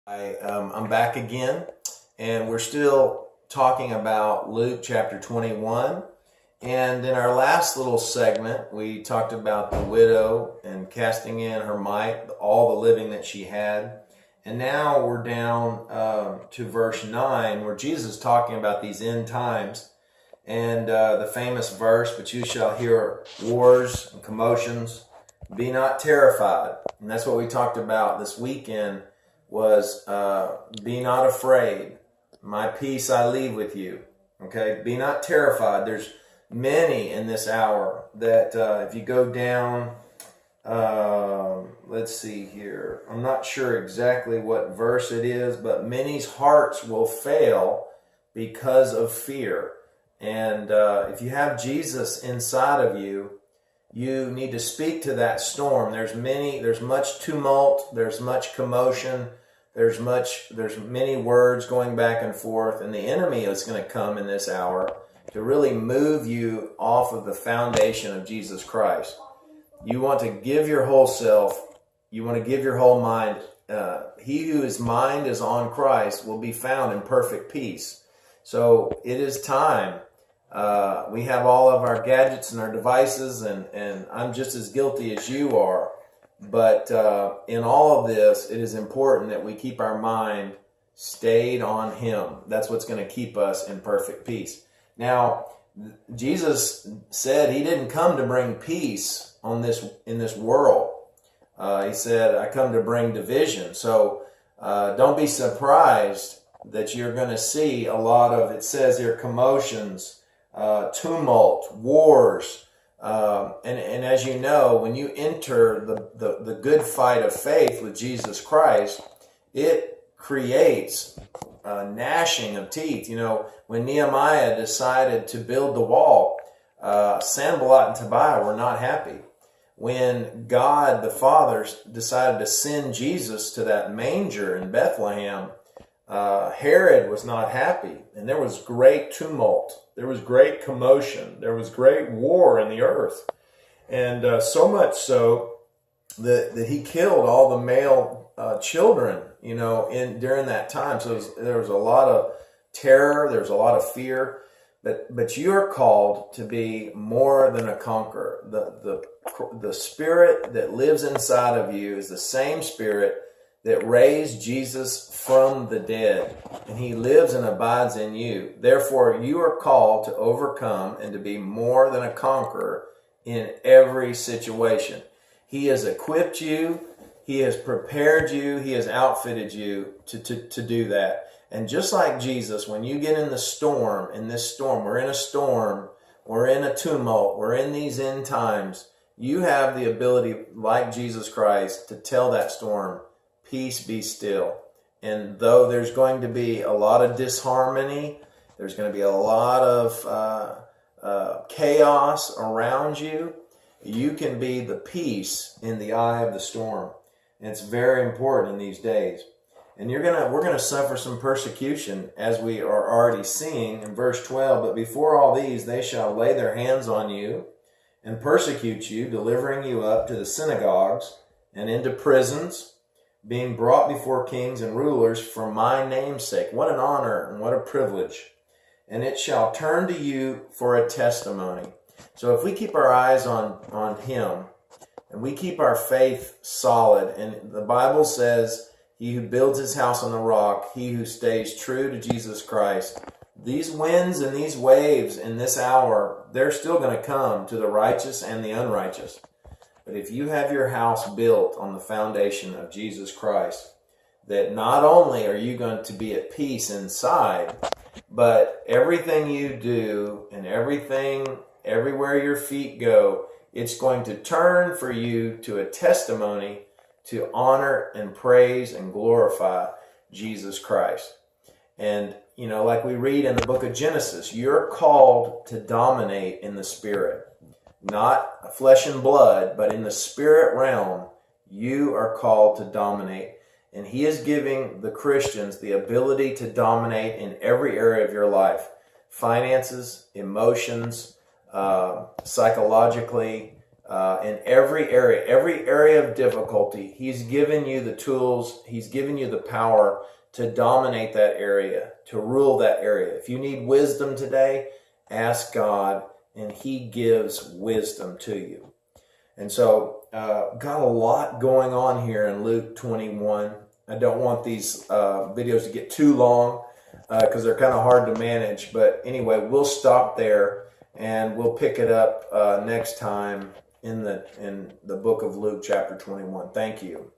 I'm back again, and we're still talking about Luke chapter 21. And in our last little segment, we talked about the widow and casting in her mite, all the living that she had. And now we're down to verse 9, where Jesus is talking about these end times. And the famous verse, "But you shall hear wars and commotions. Be not terrified." And that's what we talked about this weekend was be not afraid. My peace I leave with you. Okay? Be not terrified. There's many in this hour that if you go down, let's see here. I'm not sure exactly what verse it is, but many's hearts will fail because of fear. And if you have Jesus inside of you, you need to speak to that storm. There's much tumult, there's much commotion, there's many words going back and forth, and the enemy is going to come in this hour to really move you off of the foundation of Jesus Christ. You want to give your whole self, you want to give your whole mind. He whose mind is on Christ will be found in perfect peace. So it is time. We have all of our gadgets and our devices, and I'm just as guilty as you are. But in all of this, it is important that we keep our mind stayed on Him. That's what's going to keep us in perfect peace. Now, Jesus said He didn't come to bring peace in this world. He said, "I come to bring division." So don't be surprised that you're going to see a lot of, it says here, commotions, tumult, wars. And as you know, when you enter the good fight of faith with Jesus Christ, it creates gnashing of teeth. You know, when Nehemiah decided to build the wall, Sanballat and Tobiah were not happy. When God the Father decided to send Jesus to that manger in Bethlehem, Herod was not happy, and there was great tumult. There was great commotion. There was great war in the earth. And so much so that he killed all the male children, during that time. So there was a lot of terror. There was a lot of fear. But you're called to be more than a conqueror. The spirit that lives inside of you is the same spirit that raised Jesus from the dead, and He lives and abides in you. Therefore, you are called to overcome and to be more than a conqueror in every situation. He has equipped you, He has prepared you, He has outfitted you to do that. And just like Jesus, when you get in this storm, we're in a storm, we're in a tumult, we're in these end times, you have the ability, like Jesus Christ, to tell that storm, "Peace, be still." And though there's going to be a lot of disharmony, there's going to be a lot of chaos around you, you can be the peace in the eye of the storm. And it's very important in these days. And we're going to suffer some persecution, as we are already seeing in verse 12. "But before all these, they shall lay their hands on you and persecute you, delivering you up to the synagogues and into prisons, being brought before kings and rulers for my name's sake." What an honor and what a privilege. "And it shall turn to you for a testimony." So if we keep our eyes on Him, and we keep our faith solid, and the Bible says, "He who builds his house on the rock, he who stays true to Jesus Christ." These winds and these waves in this hour, they're still going to come to the righteous and the unrighteous. But if you have your house built on the foundation of Jesus Christ, that not only are you going to be at peace inside, but everything you do and everywhere your feet go, it's going to turn for you to a testimony to honor and praise and glorify Jesus Christ. And, like we read in the book of Genesis, you're called to dominate in the Spirit. Not flesh and blood, but in the spirit realm, you are called to dominate. And He is giving the Christians the ability to dominate in every area of your life. Finances, emotions, psychologically, in every area of difficulty. He's given you the tools. He's given you the power to dominate that area, to rule that area. If you need wisdom today, ask God, and He gives wisdom to you. And so, got a lot going on here in Luke 21. I don't want these videos to get too long because they're kind of hard to manage. But anyway, we'll stop there and we'll pick it up next time in the book of Luke chapter 21. Thank you.